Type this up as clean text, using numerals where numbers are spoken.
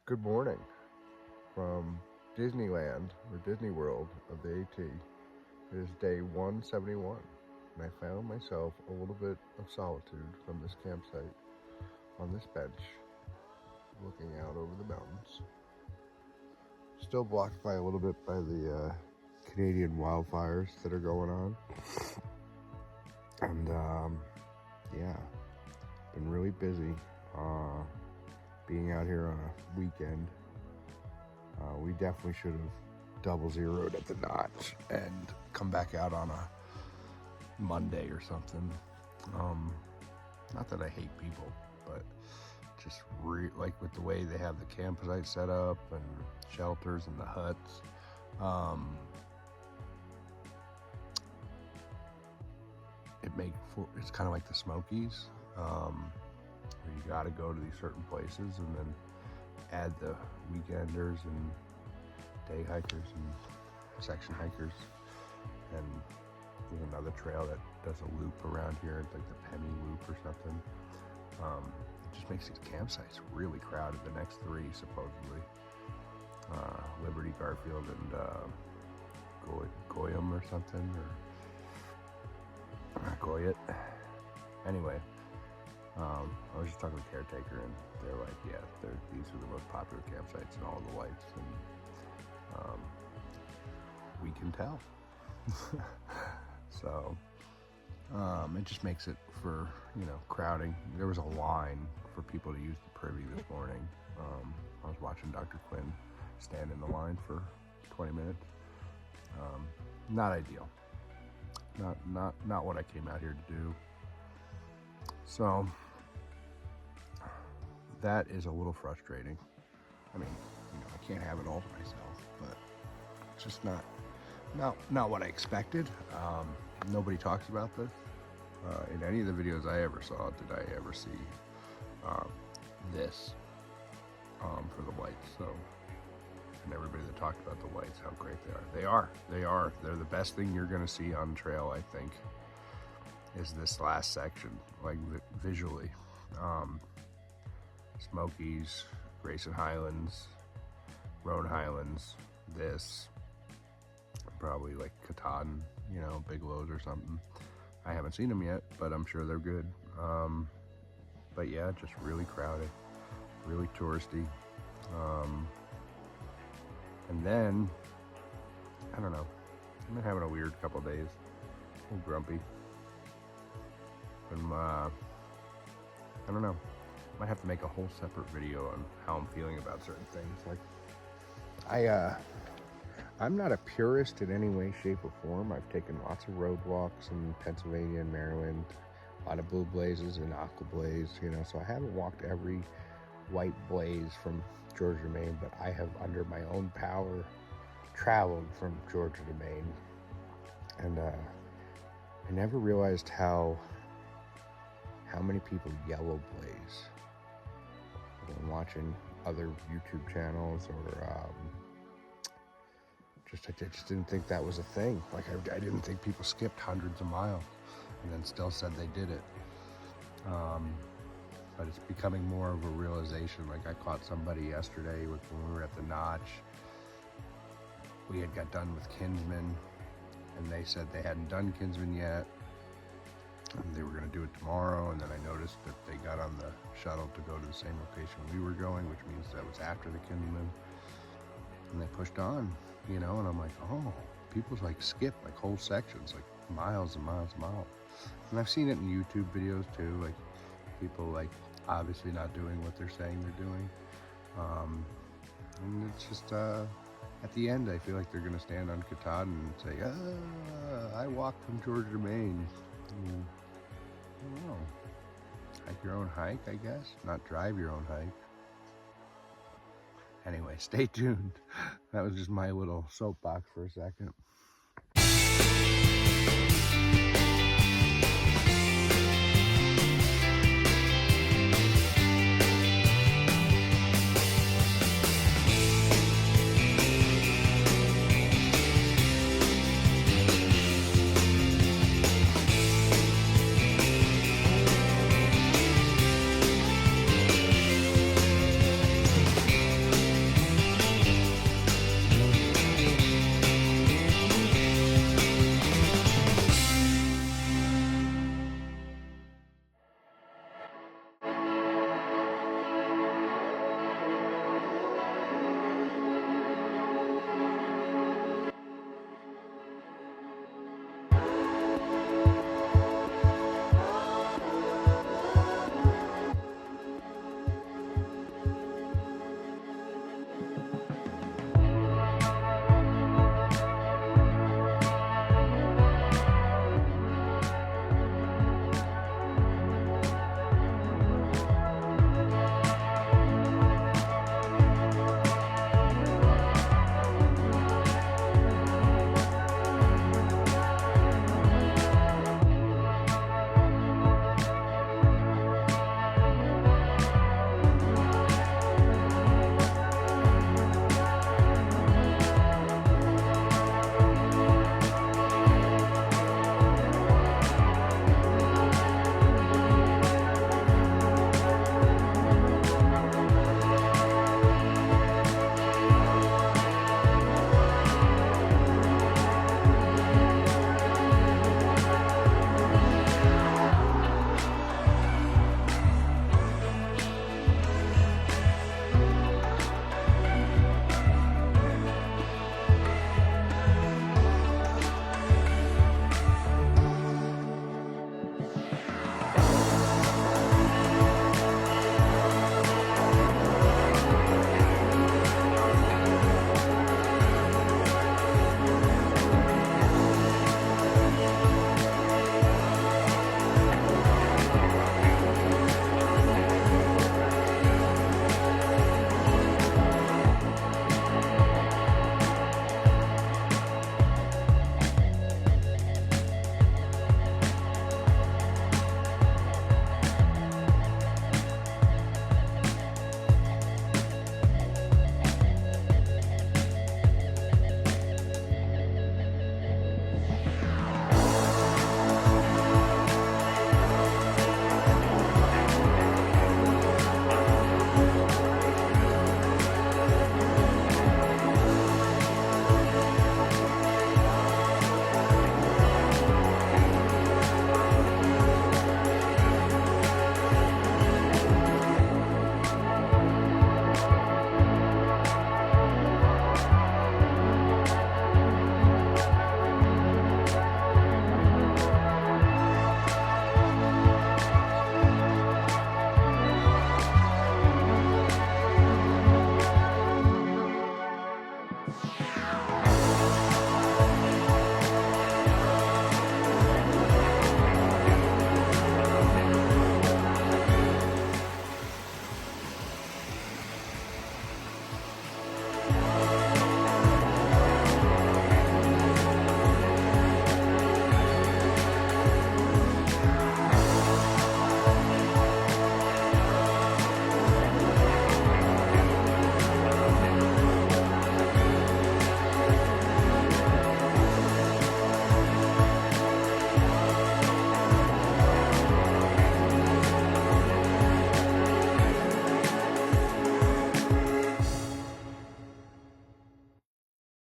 Good morning from Disneyland or Disney World of the AT. It is day 171 and I found myself a little bit of solitude from this campsite on this bench looking out over the mountains. Still blocked by a little bit by the Canadian wildfires that are going on. And yeah, been really busy being out here on a weekend. We definitely should have double zeroed at the notch and come back out on a Monday or something. Not that I hate people, but just like with the way they have the campsite set up and shelters and the huts. It's kind of like the Smokies, where you got to go to these certain places and then add the weekenders and day hikers and section hikers. And there's another trail that does a loop around here. It's like the Penny Loop or something. It just makes these campsites really crowded. The next three, supposedly. Liberty, Garfield, and Goyam or something, or Goyet. Anyway, I was just talking to the caretaker, and they're like, yeah, these are the most popular campsites in all the lights, and we can tell. So it just makes it for, crowding. There was a line for people to use the privy this morning. I was watching Dr. Quinn stand in the line for 20 minutes. Not ideal. Not what I came out here to do. So that is a little frustrating. I mean, I can't have it all to myself, but it's just not what I expected. Nobody talks about this. In any of the videos I ever saw, did I ever see this for the whites. So, and everybody that talked about the whites, how great they are. They're the best thing you're gonna see on trail, I think, is this last section, like visually. Smokies, Grayson Highlands, Roan Highlands, this, probably like Katahdin, Bigelow's or something. I haven't seen them yet, but I'm sure they're good. But yeah, just really crowded, really touristy. And then, I don't know, I've been having a weird couple days, a little grumpy. And I don't know, might have to make a whole separate video on how I'm feeling about certain things. Like, I'm not a purist in any way, shape, or form. I've taken lots of road walks in Pennsylvania and Maryland, a lot of blue blazes and aqua blaze, so I haven't walked every white blaze from Georgia to Maine, but I have, under my own power, traveled from Georgia to Maine. And I never realized how many people yellow blaze. When watching other YouTube channels, or I just didn't think that was a thing. Like, I didn't think people skipped hundreds of miles and then still said they did it. But it's becoming more of a realization. Like, I caught somebody yesterday when we were at the Notch. We had got done with Kinsman, and they said they hadn't done Kinsman yet. And they were going to do it tomorrow, and then I noticed that they got on the shuttle to go to the same location we were going, which means that was after the Kinsman. And they pushed on, and I'm like, oh, people like skip like whole sections, like miles and miles and miles. And I've seen it in YouTube videos too, like people like obviously not doing what they're saying they're doing. And it's just, at the end, I feel like they're gonna stand on Katahdin and say, I walked from Georgia to Maine. I don't know. Hike your own hike, I guess. Not drive your own hike. Anyway, stay tuned. That was just my little soapbox for a second.